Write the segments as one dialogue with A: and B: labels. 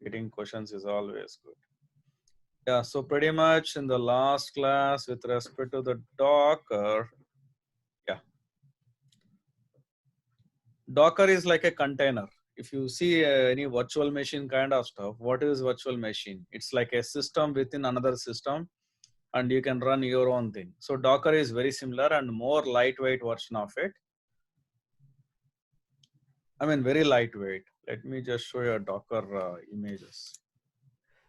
A: Getting questions is always good. Yeah, so pretty much in the last class with respect to the Docker, yeah. Docker is like a container. If you see any virtual machine kind of stuff, what is virtual machine? It's like a system within another system and you can run your own thing. So Docker is very similar and more lightweight version of it. I mean, very lightweight. Let me just show you a Docker images.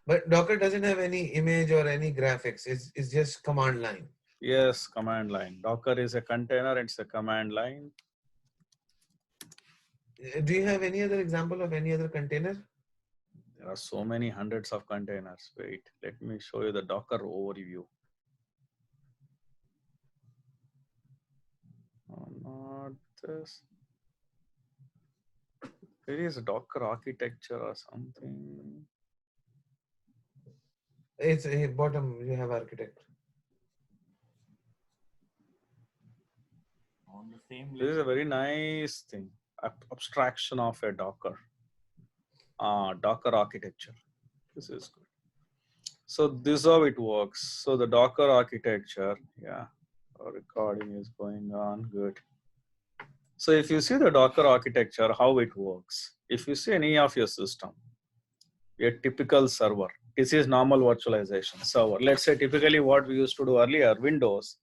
B: But Docker doesn't have any image or any graphics. It's just command line.
A: Yes, command line. Docker is a container, it's a command line.
B: Do you have any other example of any other container?
A: There are so many hundreds of containers. Wait, let me show you the Docker overview. Oh, not this. There is a Docker architecture or something.
B: It's a bottom, you have architect.
C: On the same
A: This is a very nice thing. Abstraction of a Docker. Docker architecture. This is good. So this is how it works. So the Docker architecture, yeah, our recording is going on, good. So if you see the Docker architecture, how it works, if you see any of your system, a typical server, this is normal virtualization server. Let's say typically what we used to do earlier, Windows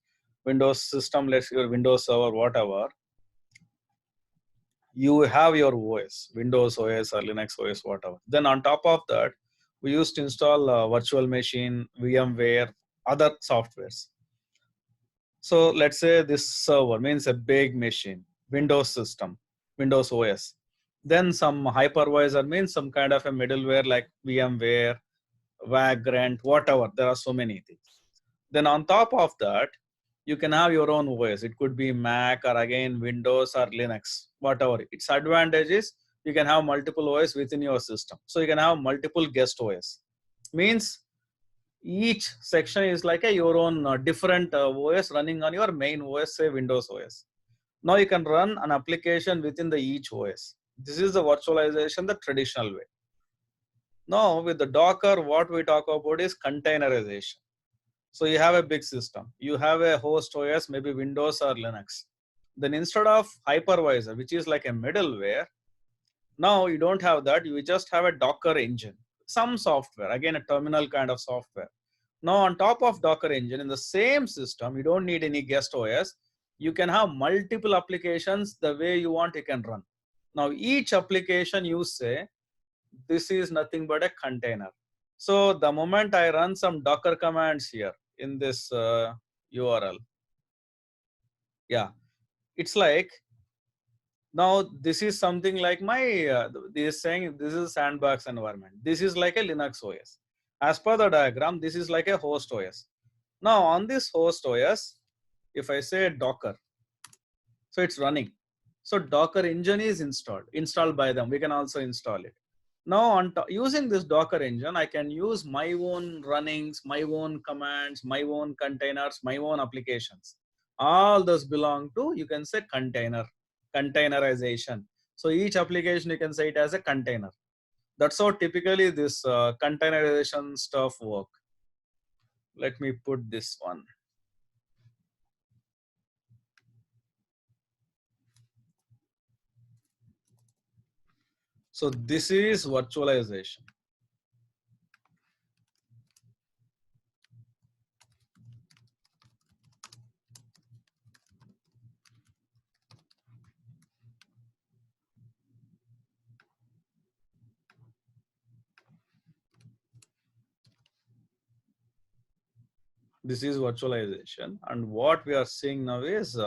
A: system, let's say your Windows server, whatever, you have your OS, Windows OS or Linux OS, whatever. Then on top of that, we used to install virtual machine, VMware, other softwares. So let's say this server means a big machine, Windows system, Windows OS. Then some hypervisor means some kind of a middleware like VMware, Vagrant, whatever. There are so many things. Then on top of that, you can have your own OS. It could be Mac or again Windows or Linux, whatever. Its advantage is you can have multiple OS within your system. So you can have multiple guest OS. Means each section is like a your own different OS running on your main OS, say Windows OS. Now you can run an application within the each OS. This is the virtualization the traditional way. Now with the Docker, what we talk about is containerization. So you have a big system. You have a host OS, maybe Windows or Linux. Then instead of hypervisor, which is like a middleware, now you don't have that. You just have a Docker engine, some software, again a terminal kind of software. Now on top of Docker engine, in the same system, you don't need any guest OS. You can have multiple applications the way you want, you can run. Now each application you say, this is nothing but a container. So the moment I run some Docker commands here in this URL, yeah, it's like, now this is something like my, this is saying this is sandbox environment. This is like a Linux OS. As per the diagram, this is like a host OS. Now on this host OS, if I say Docker, so it's running. So Docker engine is installed by them. We can also install it. Now on using this Docker engine, I can use my own runnings, my own commands, my own containers, my own applications. All those belong to, you can say, containerization. So each application, you can say it as a container. That's how typically this containerization stuff work. Let me put this one. So this is virtualization. This is virtualization, and what we are seeing now is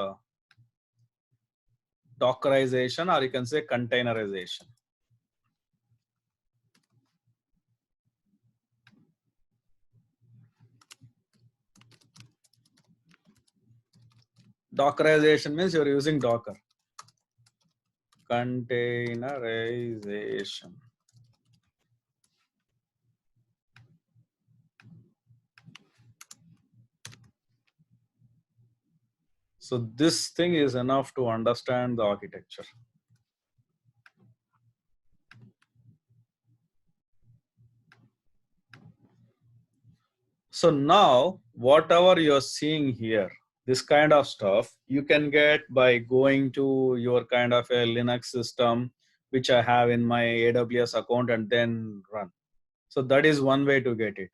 A: Dockerization, or you can say containerization. Dockerization means you're using Docker. Containerization. So this thing is enough to understand the architecture. So now, whatever you're seeing here, this kind of stuff, you can get by going to your kind of a Linux system, which I have in my AWS account, and then run. So that is one way to get it.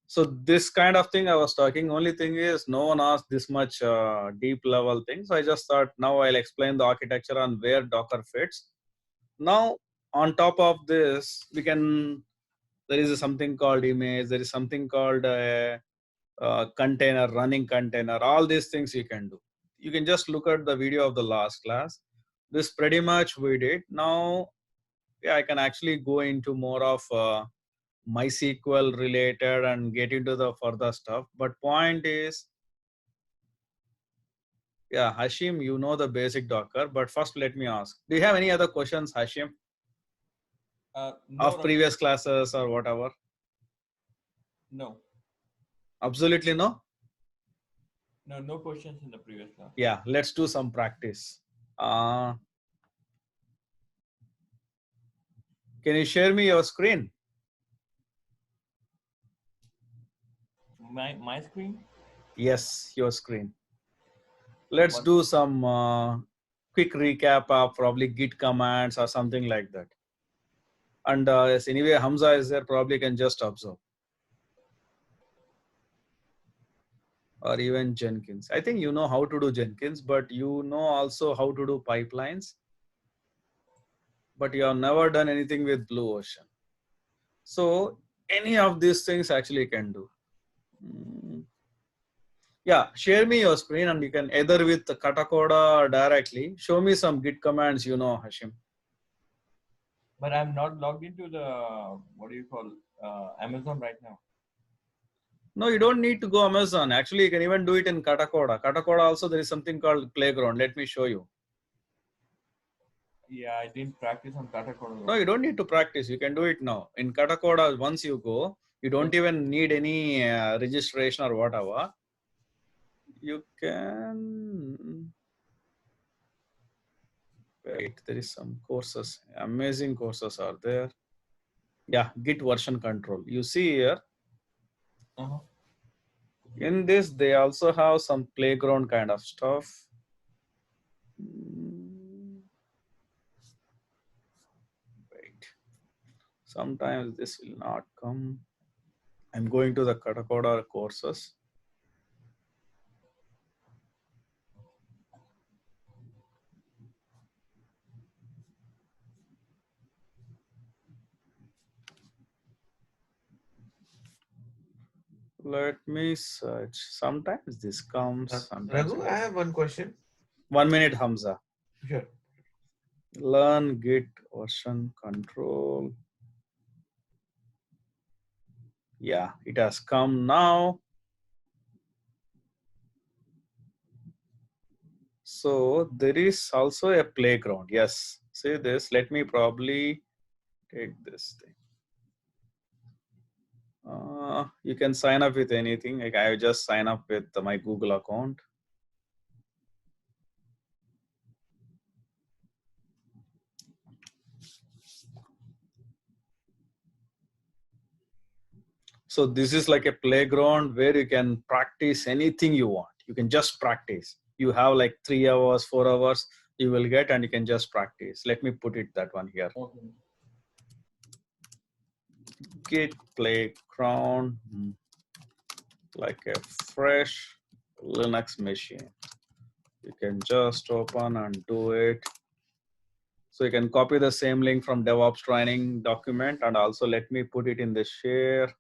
A: So this kind of thing I was talking, only thing is no one asked this much deep level thing. So I just thought now I'll explain the architecture and where Docker fits. Now, on top of this, there is something called image, there is something called container, running container, all these things you can do. You can just look at the video of the last class. This pretty much we did. Now, yeah, I can actually go into more of MySQL related and get into the further stuff. But point is, yeah, Hashim, you know the basic Docker, but first let me ask, do you have any other questions, Hashim,
C: No,
A: of previous classes or whatever?
C: No.
A: Absolutely no?
C: No, no questions in the previous class.
A: Yeah, let's do some practice. Can you share me your screen?
C: My screen?
A: Yes, your screen. Let's do some quick recap of probably Git commands or something like that. And yes, anyway, Hamza is there, probably can just observe. Or even Jenkins. I think you know how to do Jenkins, but you know also how to do pipelines. But you have never done anything with Blue Ocean. So any of these things actually can do. Yeah, share me your screen and you can either with Katacoda or directly show me some Git commands, you know, Hashim.
C: But I'm not logged into the, what do you call, Amazon right now.
A: No, you don't need to go Amazon. Actually, you can even do it in Katacoda. Katacoda also there is something called Playground. Let me show you.
C: Yeah, I didn't practice on Katacoda.
A: No, you don't need to practice. You can do it now. In Katacoda, once you go, you don't even need any registration or whatever. You can wait. There is some courses. Amazing courses are there. Yeah, Git version control. You see here. In this, they also have some playground kind of stuff. Wait. Sometimes this will not come. I'm going to the Katacoda courses. Let me search. Sometimes this comes. Sometimes
B: Raghu, I have one question.
A: 1 minute, Hamza.
B: Sure.
A: Learn Git version control. Yeah, it has come now. So there is also a playground. Yes, see this. Let me probably take this thing. You can sign up with anything. Like I just sign up with my Google account. So this is like a playground where you can practice anything you want. You can just practice. You have like 3 hours, 4 hours you will get and you can just practice. Let me put it that one here.
C: Okay.
A: Git playground, like a fresh Linux machine. You can just open and do it. So you can copy the same link from DevOps training document and also let me put it in the share.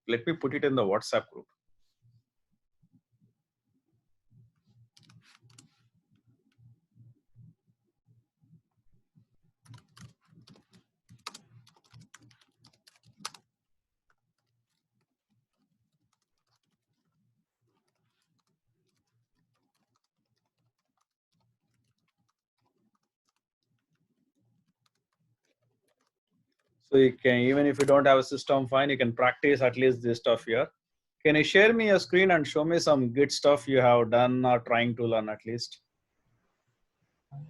A: Let me put it in the WhatsApp group. So you can, even if you don't have a system, fine, you can practice at least this stuff here. Can you share me your screen and show me some Git stuff you have done or trying to learn at least?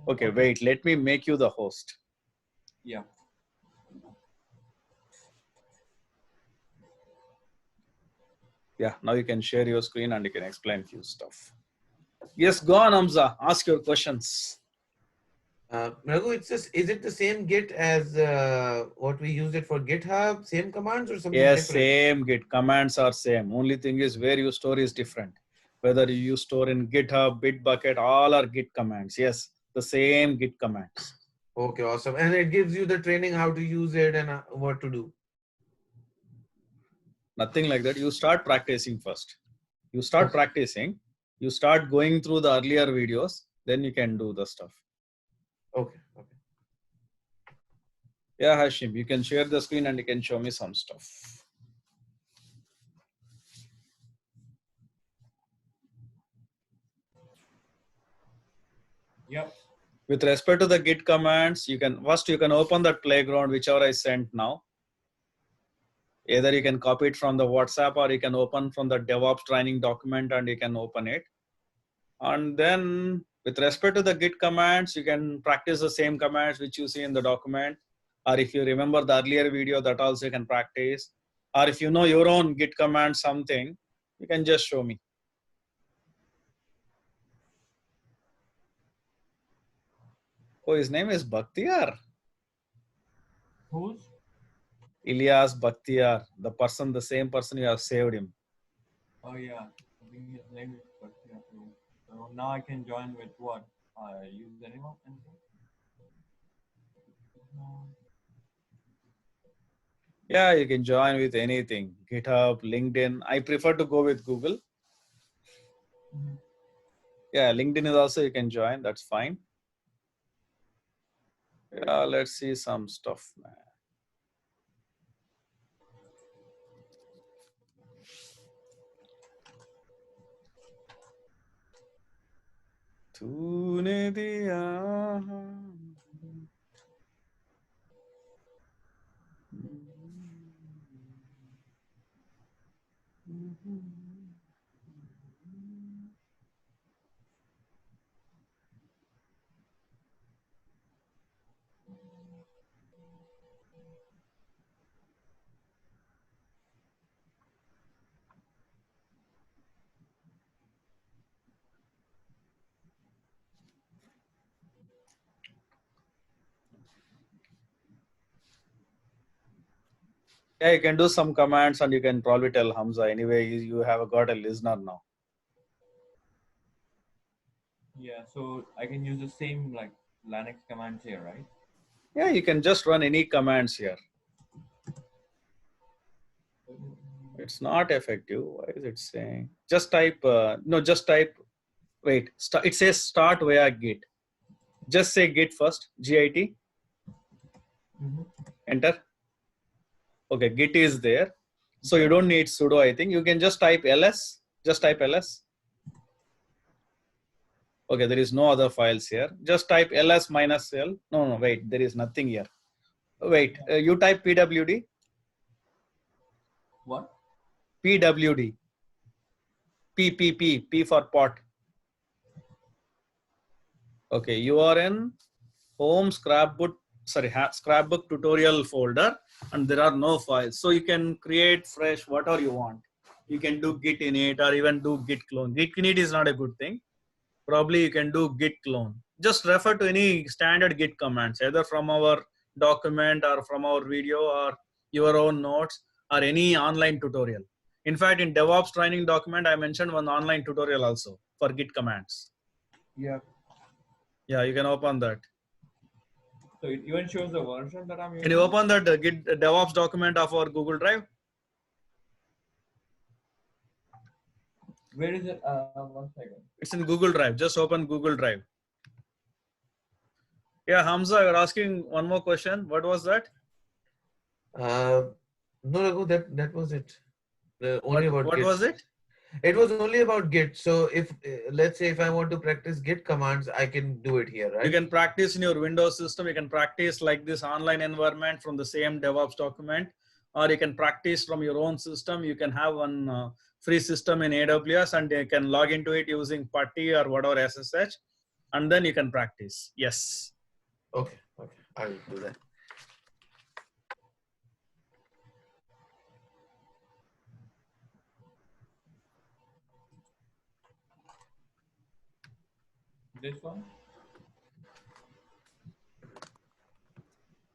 A: Okay, wait, let me make you the host.
C: Yeah.
A: Yeah, now you can share your screen and you can explain few stuff. Yes, go on, Hamza. Ask your questions.
B: Raghu, is it the same Git as what we used it for GitHub? Same commands or something
A: Yes,
B: different?
A: same Git. Commands are same. Only thing is where you store is different. Whether you store in GitHub, Bitbucket, all are Git commands. Yes, the same Git commands.
B: Okay, awesome. And it gives you the training how to use it and what to do.
A: Nothing like that. You start practicing first. You start
B: Okay.
A: practicing. You start going through the earlier videos. Then you can do the stuff.
B: Okay. Okay.
A: Yeah, Hashim, you can share the screen and you can show me some stuff.
C: Yep.
A: With respect to the Git commands, you can open that playground, whichever I sent now. Either you can copy it from the WhatsApp or you can open from the DevOps training document and you can open it. And then with respect to the Git commands, you can practice the same commands which you see in the document. Or if you remember the earlier video, that also you can practice. Or if you know your own Git command something, you can just show me. Oh, his name is Bhaktiar.
C: Who's?
A: Ilyas Bhaktiar, the same person you have saved him.
C: Oh yeah. I think his name is Bhakti. So now I can join with what? Use anyone?
A: Yeah, you can join with anything. GitHub, LinkedIn. I prefer to go with Google.
C: Mm-hmm.
A: Yeah, LinkedIn is also you can join. That's fine. Yeah, let's see some stuff, man. तूने दिया Yeah, you can do some commands and you can probably tell Hamza. Anyway, you have got a listener now.
C: Yeah, so I can use the same like Linux commands here, right?
A: Yeah, you can just run any commands here. It's not effective. Why is it saying? Just type, just type, wait, it says start via Git. Just say Git first, Git,
C: Mm-hmm.
A: enter. Okay, Git is there. So you don't need sudo, I think. You can just type ls, just type ls. Okay, there is no other files here. Just type ls minus l. No, wait, there is nothing here. Wait, you type pwd.
C: What?
A: Pwd. P for pot. Okay, you are in home scrapbook tutorial folder and there are no files. So you can create fresh whatever you want. You can do git init or even do git clone. Git init is not a good thing. Probably you can do git clone. Just refer to any standard git commands, either from our document or from our video or your own notes or any online tutorial. In fact, in DevOps training document, I mentioned one online tutorial also for git commands.
C: Yeah.
A: Yeah, you can open that.
C: So it even shows the version that I'm using.
A: Can you open that Git DevOps document of our Google Drive?
C: Where is it? 1 second.
A: It's in Google Drive. Just open Google Drive. Yeah, Hamza, you're asking one more question. What was that?
B: No, Raghu, that was it. Only about
A: What
B: Git.
A: was it?
B: It was only about Git. So if let's say if I want to practice Git commands, I can do it here, right?
A: You can practice in your Windows system. You can practice like this online environment from the same DevOps document, or you can practice from your own system. You can have one free system in AWS and you can log into it using PuTTY or whatever SSH, and then you can practice. Yes.
B: Okay, I will do that.
C: This one?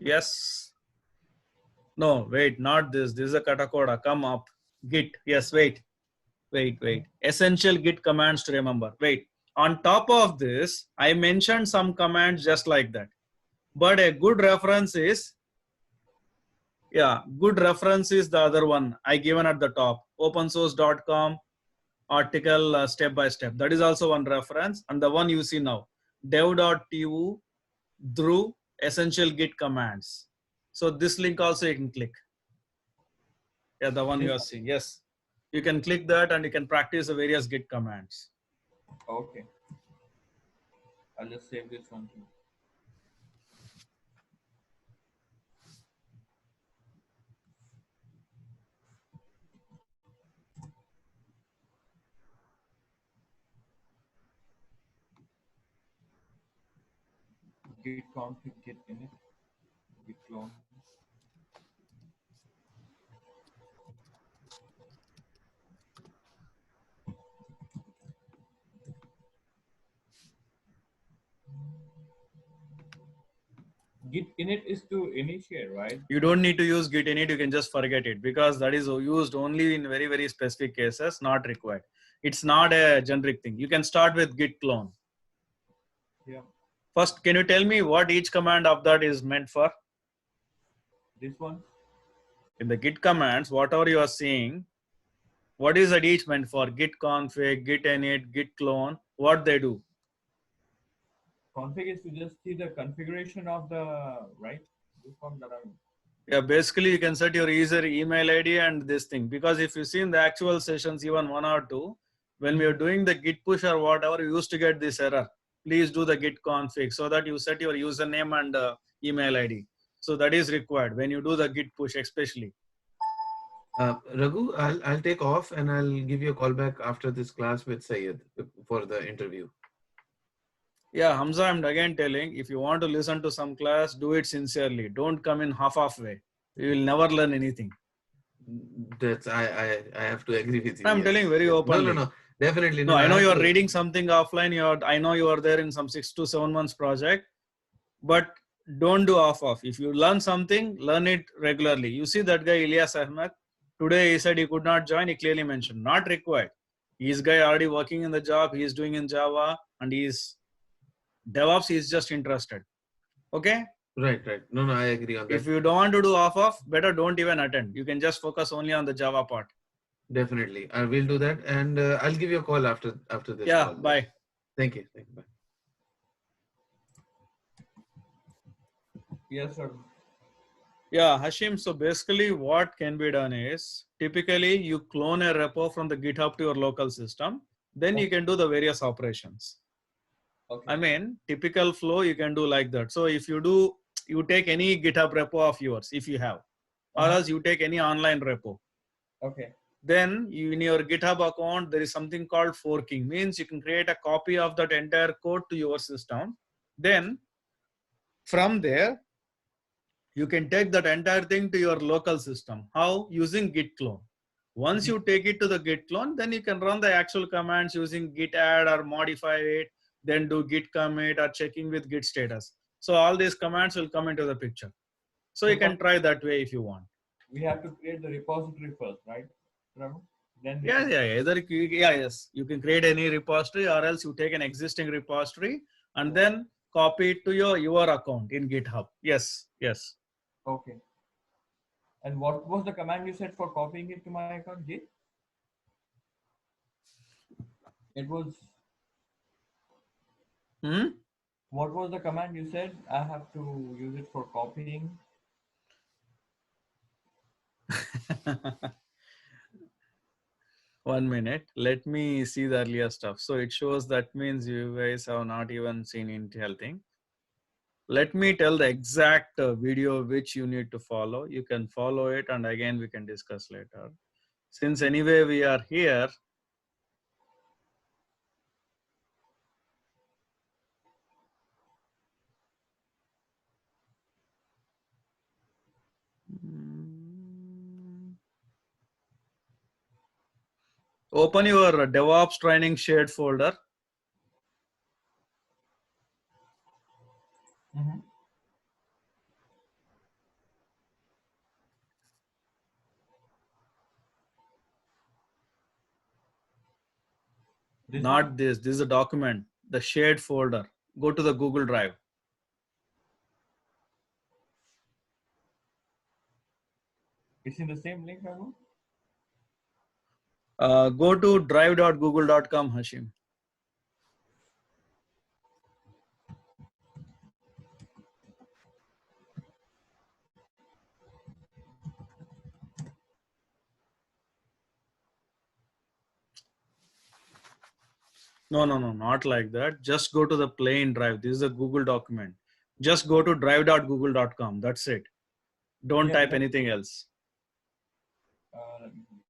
A: Yes. No, wait, not this. This is a Katacoda. Come up. Git. Yes, wait. Essential Git commands to remember. Wait. On top of this, I mentioned some commands just like that. But a good reference is, good reference is the other one I given at the top. Opensource.com article step by step. That is also one reference. And the one you see now. dev.tu Dhruv essential Git commands. So this link also you can click. Yeah, the one you are seeing. Yes. You can click that and you can practice the various Git commands.
C: Okay. I'll just save this one too. Git config, git init, git clone. Git init is to initiate, right?
A: You don't need to use Git init. You can just forget it because that is used only in very, very specific cases, not required. It's not a generic thing. You can start with Git clone.
C: Yeah.
A: First, can you tell me what each command of that is meant for?
C: This one?
A: In the Git commands, whatever you are seeing, what is that each meant for? Git config, Git init, Git clone, what they do?
C: Config is to just see the configuration of the, right? This one that I'm.
A: Yeah, basically you can set your user email ID and this thing, because if you see in the actual sessions, even 1 or 2, when we are doing the Git push or whatever, you used to get this error. Please do the Git config so that you set your username and email ID. So that is required when you do the Git push, especially.
B: Raghu, I'll take off and I'll give you a call back after this class with Syed for the interview.
A: Yeah, Hamza, I'm again telling, if you want to listen to some class, do it sincerely. Don't come in halfway. You will never learn anything.
B: That's I have to agree with you.
A: I'm
B: yes.
A: telling very
B: Yes.
A: openly.
B: No, definitely.
A: No, I know
B: have
A: you are
B: to-
A: reading something offline. I know you are there in some 6 to 7 months project, but don't do off. If you learn something, learn it regularly. You see that guy Ilyas Ahmed. Today he said he could not join. He clearly mentioned not required. He's guy already working in the job. He is doing in Java and he's DevOps. He's just interested. Okay.
B: Right. No, I agree on that.
A: If you don't want to do off, better don't even attend. You can just focus only on the Java part.
B: Definitely, I will do that, and I'll give you a call after this.
A: Yeah.
B: call.
A: Bye.
B: Thank you. Bye.
C: Yes, sir.
A: Yeah, Hashim. So basically what can be done is typically you clone a repo from the GitHub to your local system. Then you can do the various operations.
C: Okay.
A: I mean, typical flow you can do like that. So if you take any GitHub repo of yours, if you have, or else you take any online repo.
C: Okay.
A: Then in your GitHub account, there is something called forking. Means you can create a copy of that entire code to your system. Then from there, you can take that entire thing to your local system. How? Using Git clone. Once you take it to the Git clone, then you can run the actual commands using Git add or modify it, then do Git commit or checking with Git status. So all these commands will come into the picture. So you can try that way if you want.
C: We have to create the repository first, right? Raghu? Then
A: Yeah. Yes. You can create any repository or else you take an existing repository and then copy it to your account in GitHub. Yes.
C: Okay. And what was the command you said for copying it to my account? Git? It was. What was the command you said? I have to use it for copying.
A: 1 minute. Let me see the earlier stuff. So it shows that means you guys have not even seen Intel thing. Let me tell the exact video which you need to follow. You can follow it and again we can discuss later. Since anyway we are here, open your DevOps training shared folder.
C: This
A: Not
C: one?
A: this. This is a document, the shared folder. Go to the Google Drive.
C: It's in the same link, Raghu?
A: Go to drive.google.com, Hashim. No, not like that. Just go to the plain drive. This is a Google document. Just go to drive.google.com. That's it. Don't
C: Yeah,
A: type
C: that-
A: anything else.
C: let me see.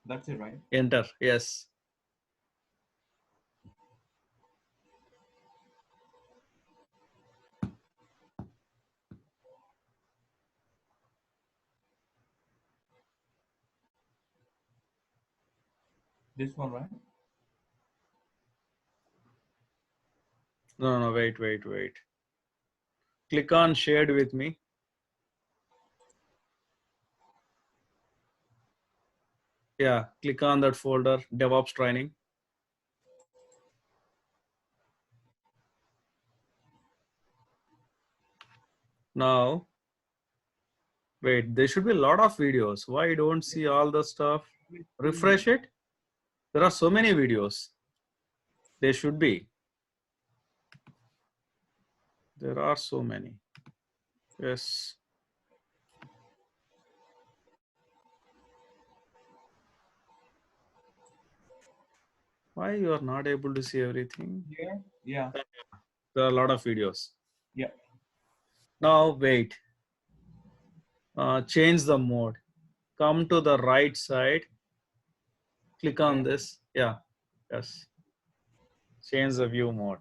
C: That's it, right?
A: Enter. Yes.
C: This one, right?
A: No, wait. Click on shared with me. Yeah, click on that folder, DevOps training. Now, wait, there should be a lot of videos. Why you don't see all the stuff? Refresh it. There are so many videos. There should be. There are so many. Yes. Why you are not able to see everything?
C: Here? Yeah.
A: There are a lot of videos.
C: Yeah.
A: Now wait. Change the mode. Come to the right side. Click on this. Yeah. Yes. Change the view mode.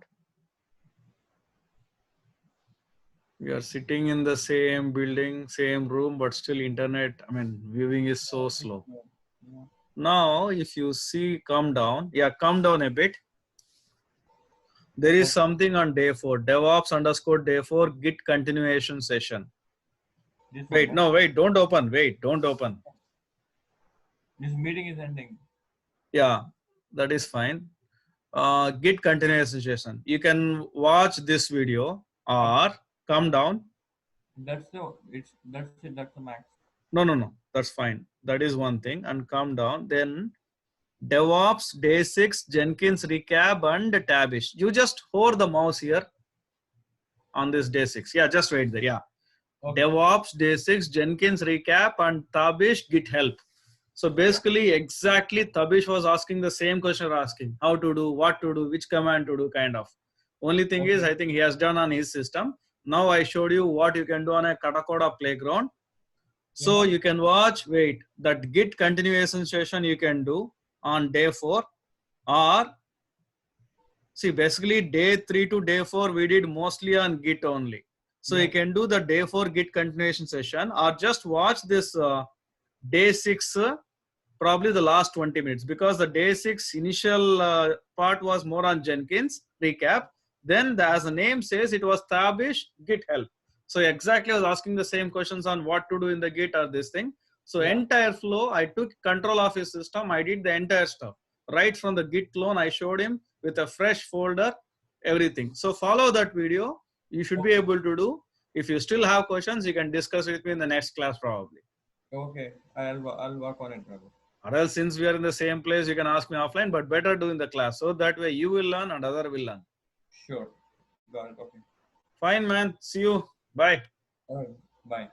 A: We are sitting in the same building, same room, but still internet, viewing is so slow.
C: Yeah.
A: Now, if you see, come down. Yeah, come down a bit. There is something on day 4, DevOps_day4 Git continuation session.
C: This one,
A: Wait,
C: right?
A: no, wait, don't open. Wait, don't open.
C: This meeting is ending.
A: Yeah, that is fine. Git continuation session. You can watch this video or come down.
C: That's it. That's the max.
A: No, that's fine. That is one thing. And come down. Then DevOps day 6 Jenkins recap and Tabish. You just hold the mouse here on this day 6. Yeah, just wait there. Yeah.
C: Okay.
A: DevOps day 6 Jenkins recap and Tabish Git help. So basically, exactly Tabish was asking the same question you're asking: how to do, what to do, which command to do, kind of. Only thing is,
C: Okay.
A: I think he has done on his system. Now I showed you what you can do on a Katakoda playground. So
C: Yeah.
A: you can watch, wait, that Git continuation session you can do on day 4, or see, basically day 3 to day 4 we did mostly on Git only. So
C: Yeah.
A: you can do the day 4 Git continuation session, or just watch this day 6, probably the last 20 minutes, because the day 6 initial part was more on Jenkins recap. Then as the name says, it was Tabish Git help. So exactly I was asking the same questions on what to do in the Git or this thing. So
C: Yeah.
A: entire flow, I took control of his system. I did the entire stuff. Right from the Git clone, I showed him with a fresh folder, everything. So follow that video. You should be able to do. If you still have questions, you can discuss with me in the next class probably.
C: Okay. I'll work on it, Raghu.
A: Or else, since we are in the same place, you can ask me offline, but better do in the class. So that way you will learn and other will learn.
C: Sure. Got it. Okay.
A: Fine, man. See you. Bye.
C: All right. Bye.